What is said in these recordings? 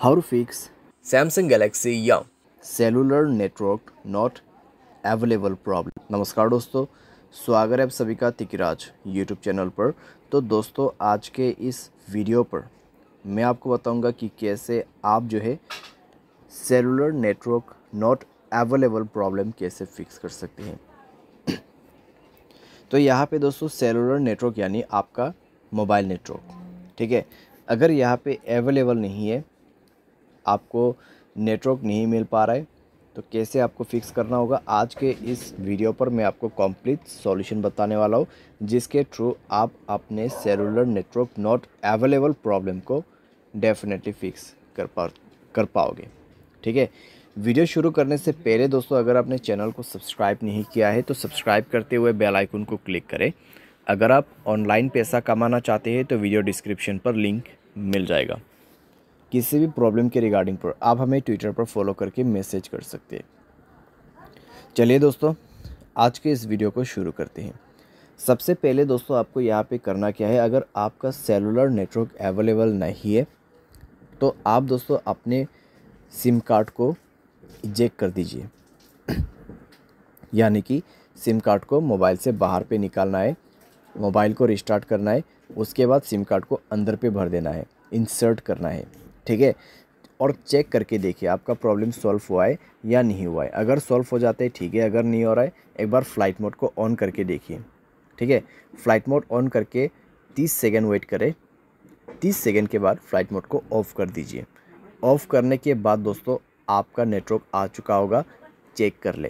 How to fix Samsung Galaxy या cellular network not available problem. नमस्कार दोस्तों, स्वागत है आप सभी का तिकिराज यूट्यूब चैनल पर। तो दोस्तों, आज के इस वीडियो पर मैं आपको बताऊंगा कि कैसे आप जो है cellular network not available problem कैसे फिक्स कर सकते हैं। तो यहाँ पे दोस्तों सेलुलर नेटवर्क यानी आपका मोबाइल नेटवर्क, ठीक है। अगर यहाँ पे अवेलेबल नहीं है, आपको नेटवर्क नहीं मिल पा रहा है, तो कैसे आपको फिक्स करना होगा, आज के इस वीडियो पर मैं आपको कंप्लीट सॉल्यूशन बताने वाला हूँ, जिसके थ्रू आप अपने cellular network not available problem को डेफिनेटली फिक्स कर पाओगे, ठीक है। वीडियो शुरू करने से पहले दोस्तों, अगर आपने चैनल को सब्सक्राइब नहीं किया है तो सब्सक्राइब करते हुए बेल आइकन को क्लिक करें। अगर आप ऑनलाइन पैसा कमाना चाहते हैं तो वीडियो डिस्क्रिप्शन पर लिंक मिल जाएगा। किसी भी प्रॉब्लम के रिगार्डिंग पर आप हमें ट्विटर पर फॉलो करके मैसेज कर सकते हैं। चलिए दोस्तों, आज के इस वीडियो को शुरू करते हैं। सबसे पहले दोस्तों, आपको यहाँ पे करना क्या है, अगर आपका सेलुलर नेटवर्क अवेलेबल नहीं है तो आप दोस्तों अपने सिम कार्ड को इजेक्ट कर दीजिए, यानी कि सिम कार्ड को मोबाइल से बाहर पे निकालना है, मोबाइल को रिस्टार्ट करना है, उसके बाद सिम कार्ड को अंदर पे भर देना है, इंसर्ट करना है, ठीक है। और चेक करके देखिए आपका प्रॉब्लम सॉल्व हुआ है या नहीं हुआ है। अगर सॉल्व हो जाता है ठीक है, अगर नहीं हो रहा है एक बार फ्लाइट मोड को ऑन करके देखिए, ठीक है। फ्लाइट मोड ऑन करके 30 सेकंड वेट करें, 30 सेकंड के बाद फ्लाइट मोड को ऑफ़ कर दीजिए। ऑफ़ करने के बाद दोस्तों आपका नेटवर्क आ चुका होगा, चेक कर ले,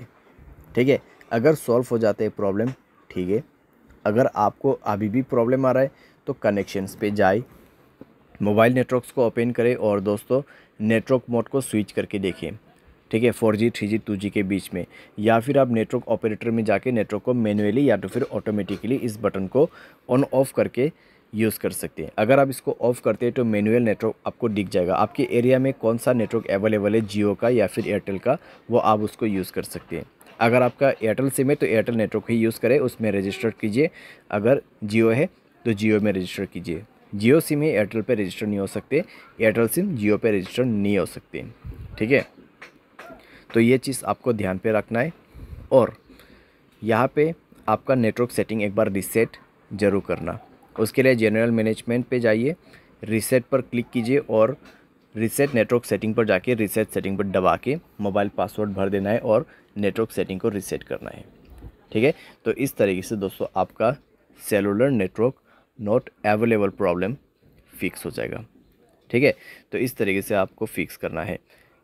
ठीक है। अगर सॉल्व हो जाता है प्रॉब्लम, ठीक है। अगर आपको अभी भी प्रॉब्लम आ रहा है तो कनेक्शंस पे जाए, मोबाइल नेटवर्क्स को ओपन करें और दोस्तों नेटवर्क मोड को स्विच करके देखें, ठीक है, 4G 3G 2G के बीच में। या फिर आप नेटवर्क ऑपरेटर में जाके नेटवर्क को मैनुअली या तो फिर ऑटोमेटिकली इस बटन को ऑन ऑफ करके यूज़ कर सकते हैं। अगर आप इसको ऑफ़ करते हैं तो मैनुअल नेटवर्क आपको दिख जाएगा, आपके एरिया में कौन सा नेटवर्क अवेलेबल है, जियो का या फिर एयरटेल का, वो आप उसको यूज़ कर सकते हैं। अगर आपका एयरटेल सिम है तो एयरटेल नेटवर्क ही यूज़ करें, उसमें रजिस्टर कीजिए। अगर जियो है तो जियो में रजिस्टर कीजिए। जियो सिम है एयरटेल पे रजिस्टर नहीं हो सकते, एयरटेल सिम जियो पे रजिस्टर नहीं हो सकते, ठीक है। तो ये चीज़ आपको ध्यान पे रखना है। और यहाँ पे आपका नेटवर्क सेटिंग एक बार रीसेट ज़रूर करना। उसके लिए जनरल मैनेजमेंट पे जाइए, रीसेट पर क्लिक कीजिए और रीसेट नेटवर्क सेटिंग पर जाके रीसेट सेटिंग पर दबा के मोबाइल पासवर्ड भर देना है और नेटवर्क सेटिंग को रीसेट करना है, ठीक है। तो इस तरीके से दोस्तों आपका cellular network not available problem fix हो जाएगा, ठीक है। तो इस तरीके से आपको फिक्स करना है।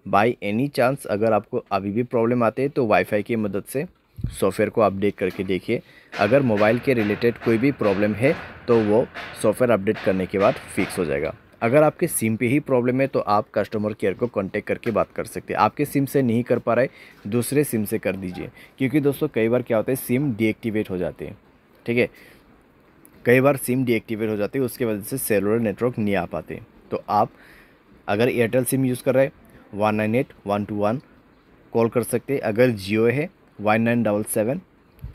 बाय एनी चांस अगर आपको अभी भी प्रॉब्लम आते हैं तो वाईफाई की मदद से सॉफ्टवेयर को अपडेट करके देखिए। अगर मोबाइल के रिलेटेड कोई भी प्रॉब्लम है तो वो सॉफ्टवेयर अपडेट करने के बाद फिक्स हो जाएगा। अगर आपके सिम पे ही प्रॉब्लम है तो आप कस्टमर केयर को कांटेक्ट करके बात कर सकते हैं। आपके सिम से नहीं कर पा रहे, दूसरे सिम से कर दीजिए, क्योंकि दोस्तों कई बार क्या होता है सिम डीएक्टिवेट हो जाते हैं, ठीक है। कई बार सिम डीएक्टिवेट हो जाती है, उसके वजह से सेलुलर नेटवर्क नहीं आ पाते। तो आप अगर एयरटेल सिम यूज़ कर रहे हैं 198-121 कॉल कर सकते हैं। अगर जियो है 1977,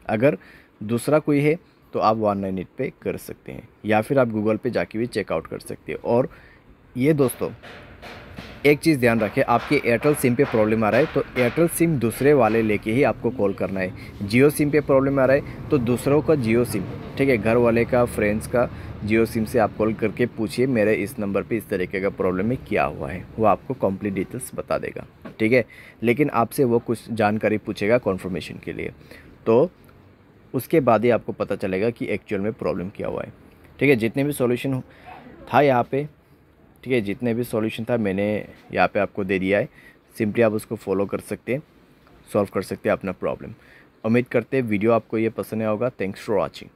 अगर दूसरा कोई है तो आप 198 पे कर सकते हैं, या फिर आप गूगल पे जाके भी चेकआउट कर सकते हैं। और ये दोस्तों एक चीज़ ध्यान रखें, आपके एयरटेल सिम पे प्रॉब्लम आ रहा है तो एयरटेल सिम दूसरे वाले लेके ही आपको कॉल करना है। जियो सिम पे प्रॉब्लम आ रहा है तो दूसरों का जियो सिम, ठीक है, घर वाले का, फ्रेंड्स का जियो सिम से आप कॉल करके पूछिए मेरे इस नंबर पे इस तरीके का प्रॉब्लम है, क्या हुआ है, वो आपको कंप्लीट डिटेल्स बता देगा, ठीक है। लेकिन आपसे वो कुछ जानकारी पूछेगा कॉन्फर्मेशन के लिए, तो उसके बाद ही आपको पता चलेगा कि एक्चुअल में प्रॉब्लम क्या हुआ है, ठीक है। जितने भी सॉल्यूशन था यहाँ पे, ठीक है, जितने भी सॉल्यूशन था मैंने यहाँ पे आपको दे दिया है। सिंपली आप उसको फॉलो कर सकते हैं, सॉल्व कर सकते हैं अपना प्रॉब्लम। उम्मीद करते हैं वीडियो आपको ये पसंद आया होगा। Thanks for watching.